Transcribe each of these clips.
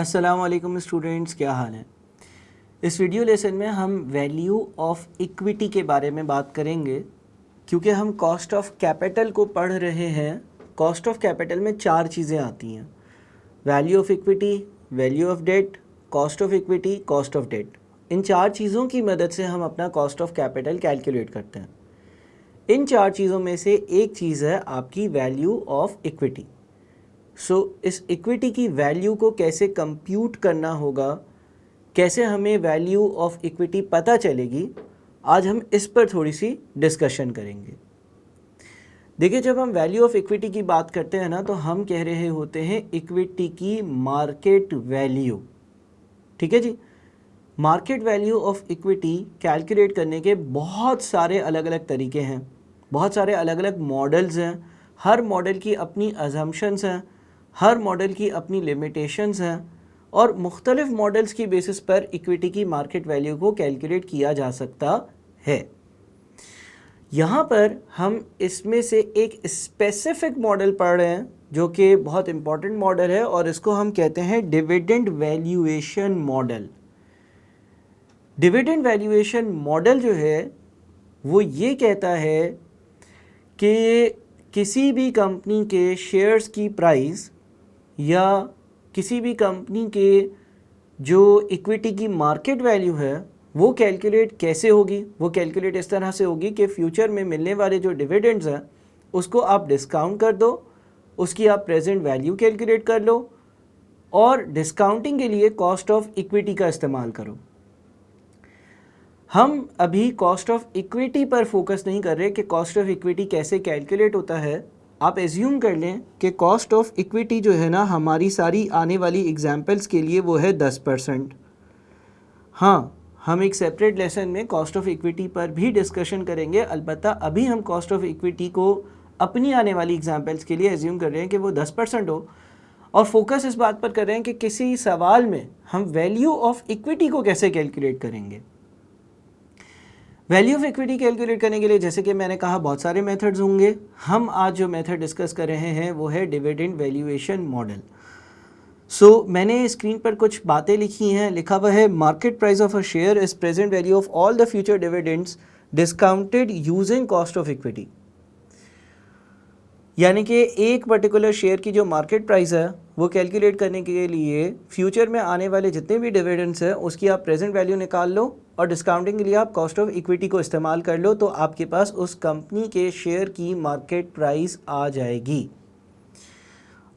अस्सलाम वालेकुम स्टूडेंट्स, क्या हाल है। इस वीडियो लेसन में हम वैल्यू ऑफ इक्विटी के बारे में बात करेंगे। क्योंकि हम कॉस्ट ऑफ कैपिटल को पढ़ रहे हैं, कॉस्ट ऑफ कैपिटल में 4 चीज़ें आती हैं: value of equity, value of debt, cost of equity, cost of debt. इन 4 चीज़ों की मदद से हम अपना कॉस्ट ऑफ कैपिटल कैलकुलेट करते हैं। इन 4 चीज़ों में से एक चीज़ है आपकी वैल्यू ऑफ इक्विटी। इस इक्विटी की वैल्यू को कैसे कंप्यूट करना होगा, कैसे हमें वैल्यू ऑफ इक्विटी पता चलेगी, आज हम इस पर थोड़ी सी डिस्कशन करेंगे। देखिए, जब हम वैल्यू ऑफ इक्विटी की बात करते हैं ना, तो हम कह रहे होते हैं इक्विटी की मार्केट वैल्यू। ठीक है जी। Market value of equity calculate करने के बहुत सारे अलग अलग तरीके हैं, बहुत सारे अलग अलग मॉडल्स हैं। हर मॉडल की अपनी अजम्पशंस हैं, हर मॉडल की अपनी लिमिटेशंस हैं, और मुख्तलिफ मॉडल्स की बेसिस पर इक्विटी की मार्केट वैल्यू को कैलकुलेट किया जा सकता है। यहाँ पर हम इसमें से एक स्पेसिफिक मॉडल पढ़ रहे हैं जो कि बहुत इम्पॉर्टेंट मॉडल है, और इसको हम कहते हैं dividend valuation model. Dividend valuation model जो है वो ये कहता है कि किसी भी कंपनी के शेयर्स की प्राइस या किसी भी कंपनी के जो इक्विटी की मार्केट वैल्यू है वो कैलकुलेट कैसे होगी। वो कैलकुलेट इस तरह से होगी कि फ्यूचर में मिलने वाले जो डिविडेंड्स हैं उसको आप डिस्काउंट कर दो, उसकी आप प्रेजेंट वैल्यू कैलकुलेट कर लो, और डिस्काउंटिंग के लिए कॉस्ट ऑफ इक्विटी का इस्तेमाल करो। हम अभी कॉस्ट ऑफ इक्विटी पर फोकस नहीं कर रहे कि कॉस्ट ऑफ इक्विटी कैसे कैलकुलेट होता है। आप एज्यूम कर लें कि कॉस्ट ऑफ इक्विटी जो है ना, हमारी सारी आने वाली एग्जांपल्स के लिए वो है 10%। हाँ, हम एक सेपरेट लेसन में कॉस्ट ऑफ इक्विटी पर भी डिस्कशन करेंगे। अलबत्ता अभी हम कॉस्ट ऑफ इक्विटी को अपनी आने वाली एग्जांपल्स के लिए एज्यूम कर रहे हैं कि वो 10% हो, और फोकस इस बात पर कर रहे हैं कि किसी सवाल में हम वैल्यू ऑफ इक्विटी को कैसे कैलकुलेट करेंगे। वैल्यू ऑफ इक्विटी कैलकुलेट करने के लिए, जैसे कि मैंने कहा, बहुत सारे मेथड्स होंगे। हम आज जो मेथड डिस्कस कर रहे हैं वो है डिविडेंड वैल्यूएशन मॉडल। मैंने स्क्रीन पर कुछ बातें लिखी हैं। लिखा हुआ है market price of a share is present value of all the future dividends discounted using cost of equity. यानी कि एक पर्टिकुलर शेयर की जो मार्केट प्राइस है वो कैलकुलेट करने के लिए फ्यूचर में आने वाले जितने भी डिविडेंड्स हैं उसकी आप प्रेजेंट वैल्यू निकाल लो, और डिस्काउंटिंग के लिए आप कॉस्ट ऑफ इक्विटी को इस्तेमाल कर लो, तो आपके पास उस कंपनी के शेयर की मार्केट प्राइस आ जाएगी।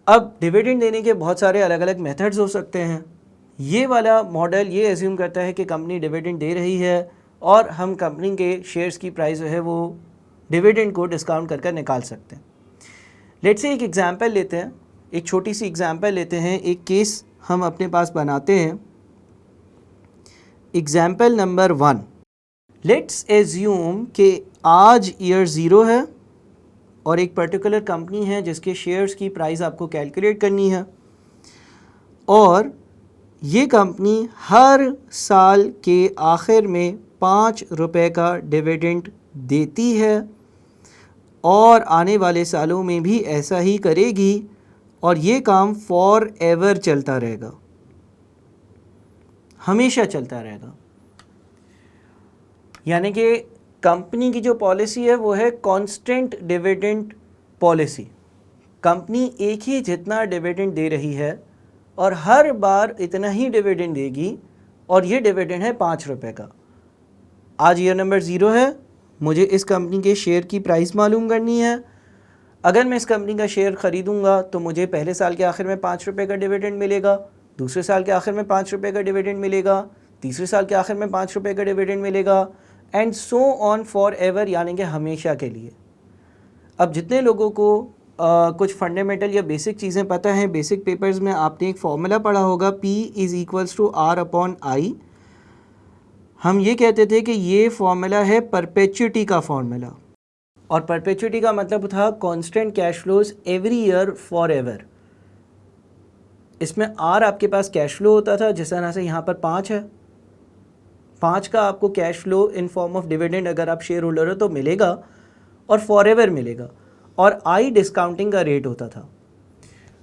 अब डिविडेंड देने के बहुत सारे अलग अलग मेथड्स हो सकते हैं। ये वाला मॉडल ये एज्यूम करता है कि कंपनी डिविडेंड दे रही है और हम कंपनी के शेयर्स की प्राइस जो है वो डिविडेंड को डिस्काउंट कर निकाल सकते हैं। लेट्स से एक एग्जांपल लेते हैं, एक छोटी सी एग्जांपल लेते हैं, एक केस हम अपने पास बनाते हैं। एग्जाम्पल नंबर 1, लेट्स एज्यूम कि आज ईयर 0 है और एक पर्टिकुलर कंपनी है जिसके शेयर्स की प्राइस आपको कैलकुलेट करनी है, और ये कंपनी हर साल के आखिर में 5 रुपए का डिविडेंड देती है और आने वाले सालों में भी ऐसा ही करेगी, और ये काम फॉर एवर चलता रहेगा, हमेशा चलता रहेगा। यानी कि कंपनी की जो पॉलिसी है वो है कांस्टेंट डिविडेंड पॉलिसी। कंपनी एक ही जितना डिविडेंड दे रही है और हर बार इतना ही डिविडेंड देगी, और ये डिविडेंड है 5 रुपए का। आज ईयर नंबर 0 है, मुझे इस कंपनी के शेयर की प्राइस मालूम करनी है। अगर मैं इस कंपनी का शेयर ख़रीदूँगा तो मुझे पहले साल के आखिर में 5 रुपए का डिविडेंड मिलेगा, दूसरे साल के आखिर में 5 रुपए का डिविडेंड मिलेगा, तीसरे साल के आखिर में 5 रुपए का डिविडेंड मिलेगा, and so on for ever, यानी कि हमेशा के लिए। अब जितने लोगों को कुछ फंडामेंटल या बेसिक चीज़ें पता हैं, बेसिक पेपर्स में आपने एक फार्मूला पढ़ा होगा, P = R/I। हम ये कहते थे कि ये फार्मूला है परपेचुइटी का फार्मूला, और परपेचुइटी का मतलब था constant cash flows every year for ever. इसमें R आपके पास कैश फ्लो होता था, जिस तरह से यहाँ पर 5 है, 5 का आपको cash flow in form of dividend अगर आप शेयर होल्डर हो तो मिलेगा, और फॉर एवर मिलेगा, और I डिस्काउंटिंग का रेट होता था।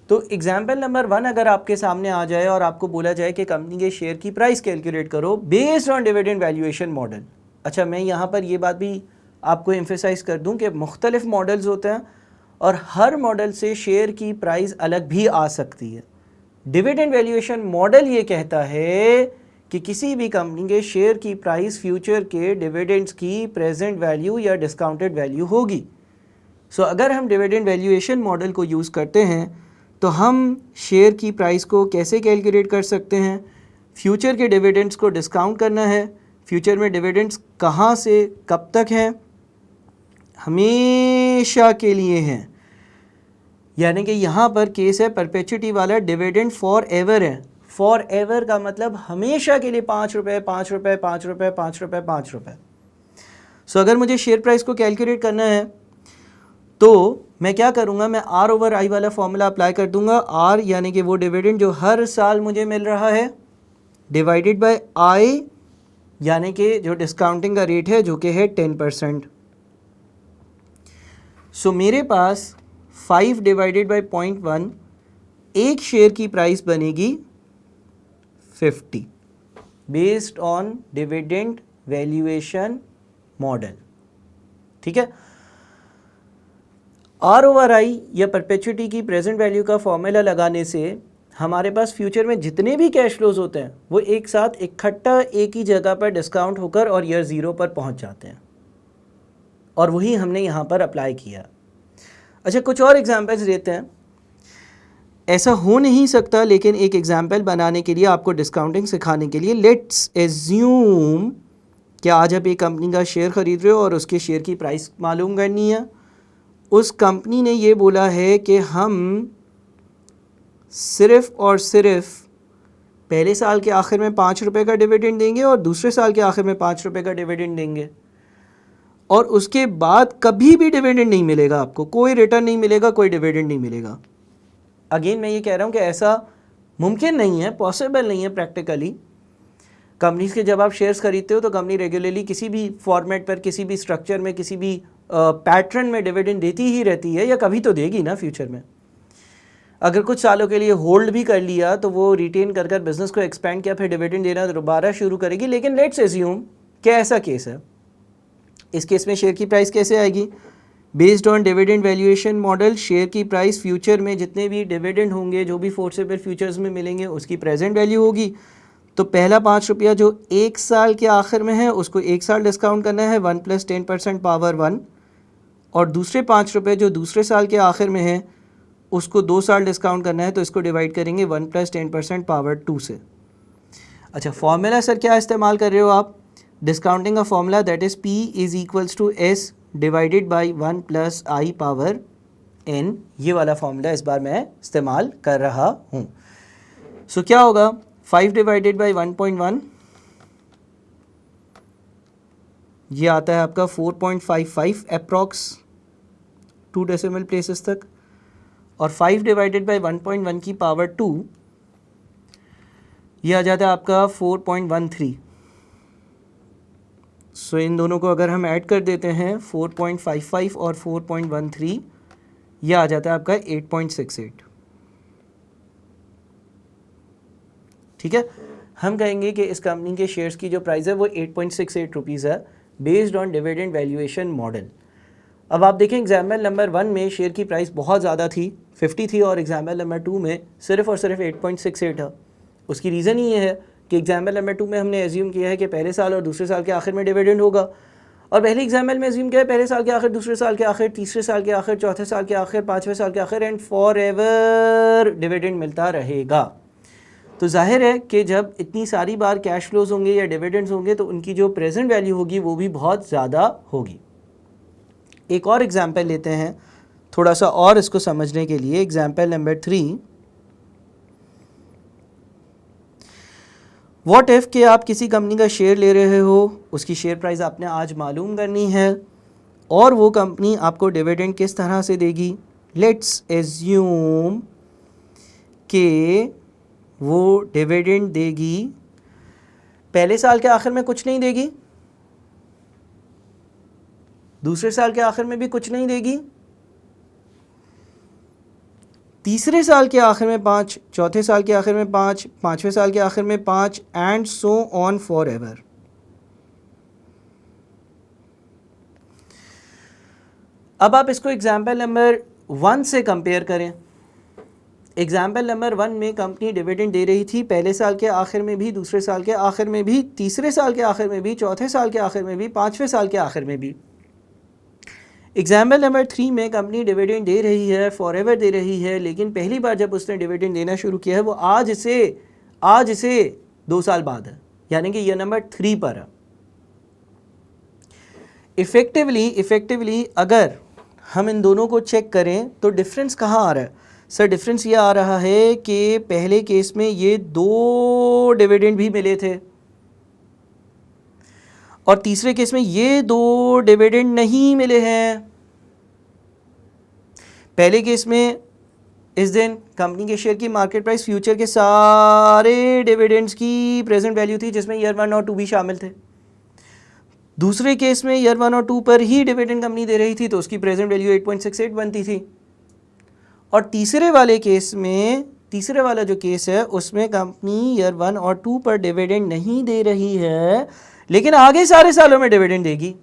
तो एग्जाम्पल नंबर 1 अगर आपके सामने आ जाए और आपको बोला जाए कि कंपनी के शेयर की प्राइस कैलकुलेट करो based on dividend valuation model. अच्छा, मैं यहाँ पर ये बात भी आपको एम्फेसाइज कर दूँ कि मुख्तलिफ मॉडल्स होते हैं और हर मॉडल से शेयर की प्राइस अलग भी आ सकती है। डिविडेंड वैल्यूएशन मॉडल ये कहता है कि किसी भी कंपनी के शेयर की प्राइस फ्यूचर के डिविडेंड्स की प्रेजेंट वैल्यू या डिस्काउंटेड वैल्यू होगी। सो अगर हम डिविडेंड वैल्यूएशन मॉडल को यूज़ करते हैं तो हम शेयर की प्राइस को कैसे कैलकुलेट कर सकते हैं? फ्यूचर के डिविडेंड्स को डिस्काउंट करना है। फ्यूचर में डिविडेंड्स कहाँ से कब तक हैं? हमेशा के लिए हैं, यानी कि यहाँ पर केस है परपेचुटी वाला, डिविडेंड फॉर एवर है। फॉर एवर का मतलब हमेशा के लिए 5 रुपये 5 रुपये 5 रुपये 5 रुपये 5 रुपये। सो अगर मुझे शेयर प्राइस को कैलकुलेट करना है तो मैं क्या करूँगा, मैं R ओवर I वाला फॉर्मूला अप्लाई कर दूंगा। R यानी कि वो डिविडेंड जो हर साल मुझे मिल रहा है, डिवाइडेड बाय I यानी कि जो डिस्काउंटिंग का रेट है जो कि है 10%। सो मेरे पास 5 डिवाइडेड बाय 0.1, एक शेयर की प्राइस बनेगी 50 based on dividend valuation model. ठीक है, R ओवर I या परपेचुटी की प्रेजेंट वैल्यू का फॉर्मूला लगाने से हमारे पास फ्यूचर में जितने भी कैश फ्लोज होते हैं वो एक साथ इकट्ठा एक ही जगह पर डिस्काउंट होकर और ईयर 0 पर पहुंच जाते हैं, और वही हमने यहाँ पर अप्लाई किया। अच्छा, कुछ और एग्जांपल्स देते हैं। ऐसा हो नहीं सकता, लेकिन एक एग्जांपल बनाने के लिए, आपको डिस्काउंटिंग सिखाने के लिए, लेट्स एज्यूम कि आज आप एक कंपनी का शेयर ख़रीद रहे हो और उसके शेयर की प्राइस मालूम करनी है। उस कंपनी ने ये बोला है कि हम सिर्फ़ और सिर्फ पहले साल के आखिर में 5 रुपये का डिविडेंड देंगे और दूसरे साल के आखिर में 5 रुपये का डिविडेंड देंगे, और उसके बाद कभी भी डिविडेंड नहीं मिलेगा, आपको कोई रिटर्न नहीं मिलेगा, कोई डिविडेंड नहीं मिलेगा। अगेन मैं ये कह रहा हूँ कि ऐसा मुमकिन नहीं है, पॉसिबल नहीं है प्रैक्टिकली। कंपनीज के जब आप शेयर्स खरीदते हो तो कंपनी रेगुलरली किसी भी फॉर्मेट पर, किसी भी स्ट्रक्चर में, किसी भी पैटर्न में डिविडेंड देती ही रहती है, या कभी तो देगी ना फ्यूचर में। अगर कुछ सालों के लिए होल्ड भी कर लिया तो वो रिटेन कर कर बिजनेस को एक्सपेंड किया, फिर डिविडेंड देना दोबारा शुरू करेगी। लेकिन लेट्स एज्यूम कि ऐसा केस है। इस केस में शेयर की प्राइस कैसे आएगी? Based on dividend valuation model, share की प्राइस फ्यूचर में जितने भी डिविडेंड होंगे, जो भी फोर्सेबल फ्यूचर्स में मिलेंगे, उसकी प्रेजेंट वैल्यू होगी। तो पहला 5 रुपया जो एक साल के आखिर में है उसको एक साल डिस्काउंट करना है, 1 + 10% पावर 1, और दूसरे 5 रुपये जो दूसरे साल के आखिर में है उसको 2 साल डिस्काउंट करना है, तो इसको डिवाइड करेंगे 1 + 10% पावर 2 से। अच्छा, फॉर्मूला सर क्या इस्तेमाल कर रहे हो आप? डिस्काउंटिंग का formula, that is P = S divided by 1 + I power N। ये वाला फॉर्मूला इस बार मैं इस्तेमाल कर रहा हूँ। सो क्या होगा? 5 डिवाइडेड बाई 1.1, ये आता है आपका 4.55 अप्रॉक्स 2 डेसिमल प्लेसेस तक, और 5 डिवाइडेड बाई 1.1 की पावर 2, ये आ जाता है आपका 4.13। सो इन दोनों को अगर हम ऐड कर देते हैं, 4.55 और 4.13, ये आ जाता है आपका 8.68। ठीक है, हम कहेंगे कि इस कंपनी के शेयर्स की जो प्राइस है वो 8.68 रुपीज़ है based on dividend valuation model. अब आप देखें, एग्जाम्पल नंबर 1 में शेयर की प्राइस बहुत ज़्यादा थी, 50 थी, और एग्जाम्पल नंबर 2 में सिर्फ और सिर्फ 8.68 है। उसकी रीज़न ये है कि एग्जाम्पल नंबर 2 में हमने एज्यूम किया है कि पहले साल और दूसरे साल के आखिर में डिविडेंड होगा, और पहले एग्जाम्पल में एज्यूम किया है पहले साल के आखिर, दूसरे साल के आखिर, तीसरे साल के आखिर, चौथे साल के आखिर, 5वें साल के आखिर, एंड फॉर एवर डिविडेंड मिलता रहेगा। तो जाहिर है कि जब इतनी सारी बार कैश फ्लोज होंगे या डिविडेंड्स होंगे तो उनकी जो प्रेजेंट वैल्यू होगी वो भी बहुत ज़्यादा होगी। एक और एग्जाम्पल लेते हैं थोड़ा सा और इसको समझने के लिए। एग्जाम्पल नंबर 3, व्हाट इफ़ कि आप किसी कंपनी का शेयर ले रहे हो, उसकी शेयर प्राइस आपने आज मालूम करनी है, और वो कंपनी आपको डिविडेंड किस तरह से देगी। लेट्स एज्यूम कि वो डिविडेंड देगी, पहले साल के आखिर में कुछ नहीं देगी, दूसरे साल के आखिर में भी कुछ नहीं देगी, तीसरे साल के आखिर में 5, चौथे साल के आखिर में 5, पाँचवें साल के आखिर में 5 and so on for ever. अब आप इसको एग्जाम्पल नंबर 1 से कंपेयर करें। एग्जाम्पल नंबर 1 में कंपनी डिविडेंड दे रही थी पहले साल के आखिर में भी, दूसरे साल के आखिर में भी, तीसरे साल के आखिर में भी, चौथे साल के आखिर में भी, पाँचवें साल के आखिर में भी। एग्जाम्पल नंबर 3 में कंपनी डिविडेंड दे रही है, फॉर एवर दे रही है, लेकिन पहली बार जब उसने डिविडेंड देना शुरू किया है वो आज से 2 साल बाद है, यानी कि ईयर नंबर 3 पर है। इफ़ेक्टिवली अगर हम इन दोनों को चेक करें तो डिफरेंस कहाँ आ रहा है? सर डिफरेंस ये आ रहा है कि पहले केस में ये 2 डिविडेंड भी मिले थे और तीसरे केस में ये 2 डिविडेंड नहीं मिले हैं। पहले केस में इस दिन कंपनी के शेयर की मार्केट प्राइस फ्यूचर के सारे डिविडेंड्स की प्रेजेंट वैल्यू थी, जिसमें ईयर 1 और 2 भी शामिल थे। दूसरे केस में ईयर 1 और 2 पर ही डिविडेंड कंपनी दे रही थी तो उसकी प्रेजेंट वैल्यू 8.68 बनती थी। और तीसरे वाला जो केस है उसमें कंपनी ईयर 1 और 2 पर डिविडेंड नहीं दे रही है, लेकिन आगे सारे सालों में डिविडेंड देगी।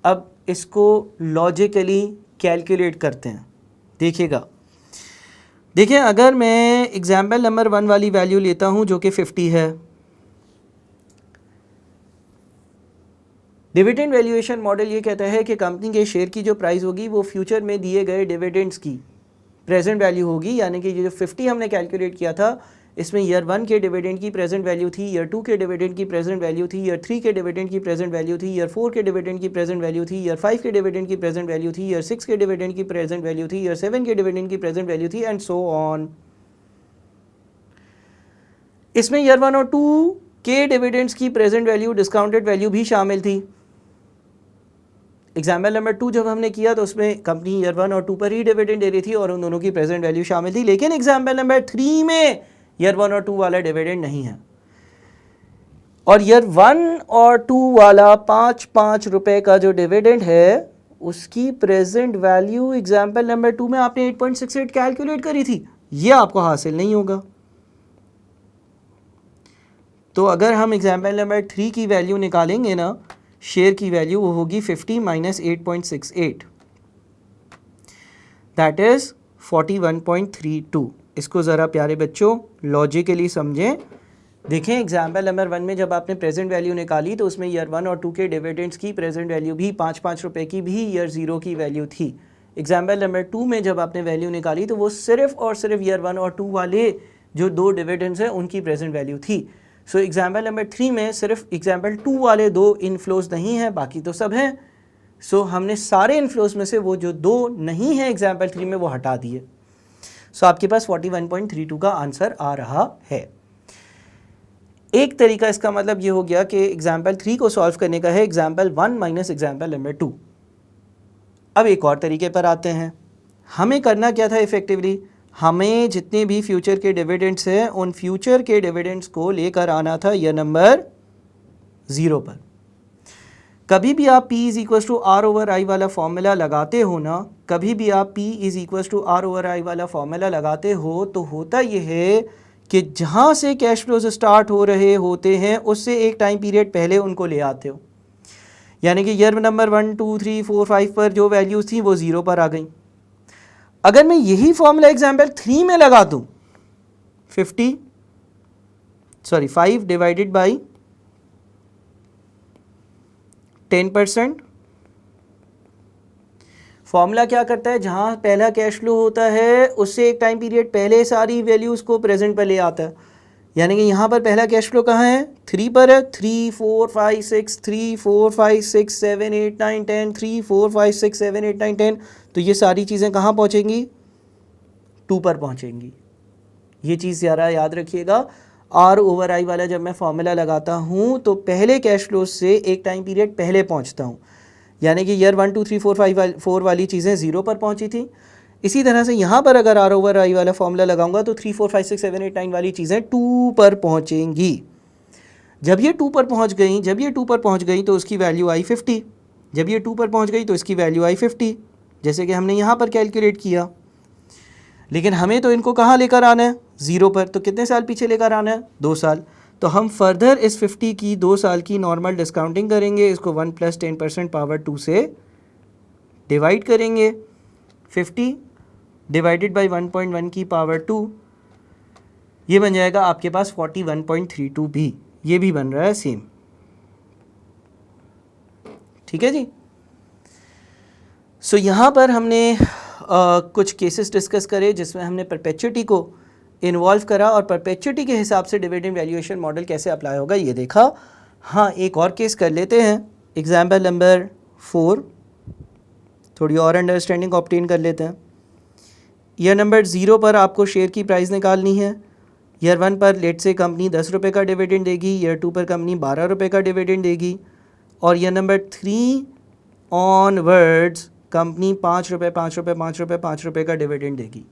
अब इसको लॉजिकली कैलकुलेट करते हैं। देखिए अगर मैं एग्जाम्पल नंबर 1 वाली वैल्यू लेता हूं जो कि 50 है, डिविडेंड वैल्यूएशन मॉडल ये कहता है कि कंपनी के शेयर की जो प्राइस होगी वो फ्यूचर में दिए गए डिविडेंड्स की प्रेजेंट वैल्यू होगी, यानी कि ये जो 50 हमने कैलकुलेट किया था इसमें ईयर 1 के डिविडेंड की प्रेजेंट वैल्यू थी, ईयर 2 के डिविडेंड की प्रेजेंट वैल्यू थी, ईयर 3 के डिविडेंड की प्रेजेंट वैल्यू थी, ईयर 4 के डिविडेंड की प्रेजेंट वैल्यू थी, ईयर 5 के डिविडेंड की प्रेजेंट वैल्यू थी, ईयर 6 के डिविडेंड की प्रेजेंट वैल्यू थी, ईयर 7 के डिविडेंड की प्रेजेंट वैल्यू थी एंड सो ऑन। इसमें ईयर 1 और 2 के डिविडेंड्स की प्रेजेंट वैल्यू, डिस्काउंटेड वैल्यू भी शामिल थी। एग्जाम्पल नंबर 2 जब हमने किया तो उसमें कंपनी ईयर 1 और 2 पर ही डिविडेंड दे रही थी और उन दोनों की प्रेजेंट वैल्यू शामिल थी, लेकिन एग्जाम्पल नंबर 3 में ईयर 1 और 2 वाला डिविडेंड नहीं है और ईयर 1 और 2 वाला 5 रुपए का जो डिविडेंड है उसकी प्रेजेंट वैल्यू एग्जाम्पल नंबर 2 में आपने 8.68 कैलकुलेट करी थी, ये आपको हासिल नहीं होगा। तो अगर हम एग्जाम्पल नंबर 3 की वैल्यू निकालेंगे ना, शेयर की वैल्यू वो होगी 50 माइनस 8.68, दैट इज 41.32। इसको ज़रा प्यारे बच्चों लॉजिकली समझें। देखें एग्जाम्पल नंबर 1 में जब आपने प्रेजेंट वैल्यू निकाली तो उसमें ईयर 1 और 2 के डिविडेंड्स की प्रेजेंट वैल्यू भी 5 रुपए की भी ईयर 0 की वैल्यू थी। एग्जाम्पल नंबर 2 में जब आपने वैल्यू निकाली तो वो सिर्फ और सिर्फ ईयर 1 और 2 वाले जो 2 डिविडेंड्स हैं उनकी प्रेजेंट वैल्यू थी। सो एग्जाम्पल नंबर 3 में सिर्फ एग्जाम्पल 2 वाले 2 इनफ्लोज नहीं हैं, बाकी तो सब हैं। सो हमने सारे इनफ्लोज में से वो जो 2 नहीं है एग्जाम्पल 3 में वो हटा दिए। सो आपके पास 41.32 का आंसर आ रहा है। एक तरीका इसका मतलब ये हो गया कि एग्जाम्पल 3 को सॉल्व करने का है एग्जाम्पल 1 माइनस एग्जाम्पल नंबर 2। अब एक और तरीके पर आते हैं। हमें करना क्या था इफेक्टिवली, हमें जितने भी फ्यूचर के डिविडेंड्स हैं उन फ्यूचर के डिविडेंड्स को लेकर आना था ईयर नंबर 0 पर। कभी भी आप P is equal to R over I वाला फॉर्मूला लगाते हो ना, कभी भी आप P is equal to R over I वाला फॉर्मूला लगाते हो तो होता यह है कि जहाँ से कैश फ्लोज स्टार्ट हो रहे होते हैं उससे एक टाइम पीरियड पहले उनको ले आते हो, यानी कि ईयर नंबर 1, 2, 3, 4, 5 पर जो वैल्यूज़ थी वो 0 पर आ गई। अगर मैं यही फॉर्मूला एग्जाम्पल 3 में लगा दूं 5 डिवाइडेड बाई 10%, फॉर्मूला क्या करता है, जहां पहला कैश फ्लो होता है उससे एक टाइम पीरियड पहले सारी वैल्यूज को प्रेजेंट पर ले आता है। यानी कि यहाँ पर पहला कैश फ्लो कहाँ है, 3 पर है। 3, 4, 5, 6, 3, 4, 5, 6, 7, 8, 9, 10, 3, 4, 5, 6, 7, 8, 9, 10। तो ये सारी चीज़ें कहाँ पहुँचेंगी, 2 पर पहुँचेंगी। ये चीज़ ज़रा याद रखिएगा। आर ओवर आई वाला जब मैं फॉर्मूला लगाता हूँ तो पहले कैश फ्लो से एक टाइम पीरियड पहले पहुँचता हूँ, यानी कि ईयर 1, 2, 3, 4, 5 4 वाली चीज़ें 0 पर पहुँची थी। इसी तरह से यहाँ पर अगर आर ओवर आई वाला फॉर्मूला लगाऊंगा तो 3, 4, 5, 6, 7, 8, 9 वाली चीज़ें 2 पर पहुँचेंगी। जब ये 2 पर पहुँच गई तो उसकी वैल्यू आई 50। जब ये 2 पर पहुँच गई तो इसकी वैल्यू आई 50, जैसे कि हमने यहाँ पर कैलकुलेट किया। लेकिन हमें तो इनको कहाँ लेकर आना है, 0 पर। तो कितने साल पीछे लेकर आना है, 2 साल। तो हम फर्दर इस 50 की 2 साल की नॉर्मल डिस्काउंटिंग करेंगे, इसको 1 + 10% पावर 2 से डिवाइड करेंगे। 50 डिवाइडेड बाई 1.1 की पावर 2, ये बन जाएगा आपके पास 41.32 भी, ये भी बन रहा है सेम। ठीक है जी। सो यहाँ पर हमने कुछ केसेस डिस्कस करे जिसमें हमने परपेचुइटी को इन्वॉल्व करा और परपेचुइटी के हिसाब से डिविडेंड वैल्यूएशन मॉडल कैसे अप्लाई होगा ये देखा। हाँ, एक और केस कर लेते हैं, एग्जाम्पल नंबर 4, थोड़ी और अंडरस्टैंडिंग ऑब्टेन कर लेते हैं। ईयर नंबर 0 पर आपको शेयर की प्राइस निकालनी है। ईयर 1 पर लेट से कंपनी 10 रुपये का डिविडेंड देगी, ईयर 2 पर कंपनी 12 रुपये का डिविडेंड देगी, और ईयर नंबर 3 ऑनवर्ड्स कंपनी 5 रुपये 5 रुपये 5 रुपये 5 रुपये का डिविडेंड देगी।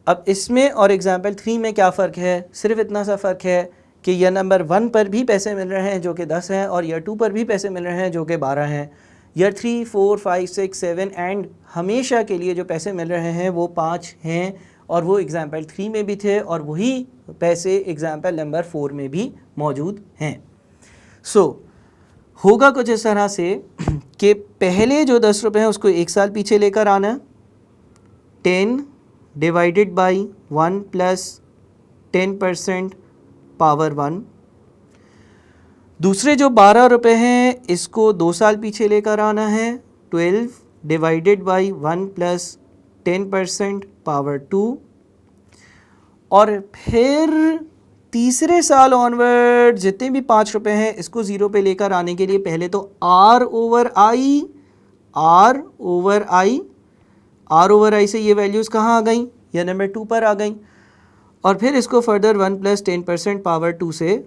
अब इसमें और एग्जाम्पल 3 में क्या फ़र्क है, सिर्फ इतना सा फ़र्क है कि ईयर नंबर 1 पर भी पैसे मिल रहे हैं जो कि 10 हैं, और ईयर 2 पर भी पैसे मिल रहे हैं जो कि 12 हैं। ईयर 3, 4, 5, 6, 7 एंड हमेशा के लिए जो पैसे मिल रहे हैं वो 5 हैं, और वो एग्जाम्पल 3 में भी थे और वही पैसे एग्जाम्पल नंबर 4 में भी मौजूद हैं। सो होगा कुछ इस तरह से कि पहले जो 10 रुपये हैं उसको 1 साल पीछे लेकर आना, 10 डिवाइडेड बाई 1 + 10% पावर 1। दूसरे जो 12 रुपये हैं इसको 2 साल पीछे लेकर आना है, 12 डिवाइडेड बाई 1 + 10% पावर 2। और फिर तीसरे साल ऑनवर्ड जितने भी 5 रुपये हैं इसको 0 पे लेकर आने के लिए पहले तो R ओवर आई से ये वैल्यूज़ कहाँ आ गई, ये नंबर 2 पर आ गई, और फिर इसको फर्दर 1 + 10% पावर 2 से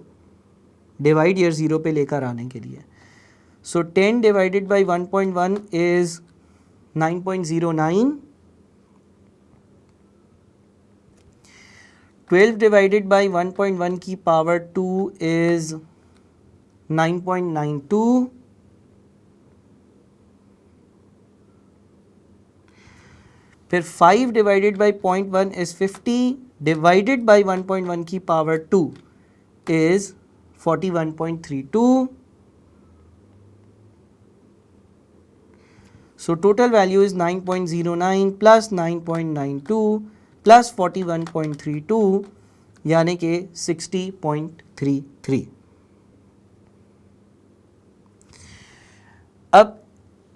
डिवाइड ईयर 0 पे लेकर आने के लिए। सो 10 divided by 1.1 is 9.09, 12 divided by 1.1 की पावर 2 इज़ 9.92, फिर 5 divided by 0.1 is 50 divided by 1.1 की power 2 is 41.32। So total value is 9.09 plus 9.92 plus 41.32 यानी कि 60.33। अब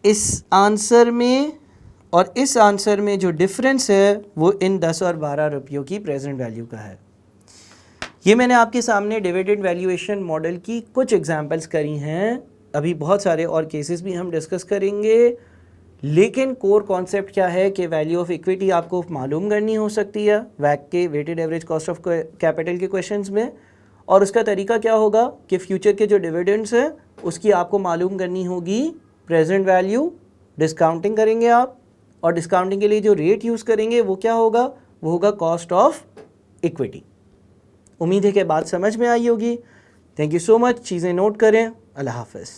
इस आंसर में और इस आंसर में जो डिफरेंस है वो इन 10 और 12 रुपयों की प्रेजेंट वैल्यू का है। ये मैंने आपके सामने डिविडेंड वैल्यूएशन मॉडल की कुछ एग्जांपल्स करी हैं, अभी बहुत सारे और केसेस भी हम डिस्कस करेंगे, लेकिन कोर कॉन्सेप्ट क्या है कि वैल्यू ऑफ इक्विटी आपको मालूम करनी हो सकती है वैक के weighted average cost of capital के क्वेश्चंस में, और उसका तरीका क्या होगा कि फ्यूचर के जो डिविडेंड्स हैं उसकी आपको मालूम करनी होगी प्रेजेंट वैल्यू, डिस्काउंटिंग करेंगे आप, और डिस्काउंटिंग के लिए जो रेट यूज़ करेंगे वो क्या होगा, वो होगा कॉस्ट ऑफ इक्विटी। उम्मीद है कि बात समझ में आई होगी। थैंक यू सो मच, चीज़ें नोट करें। अल्लाह हाफ़िज़।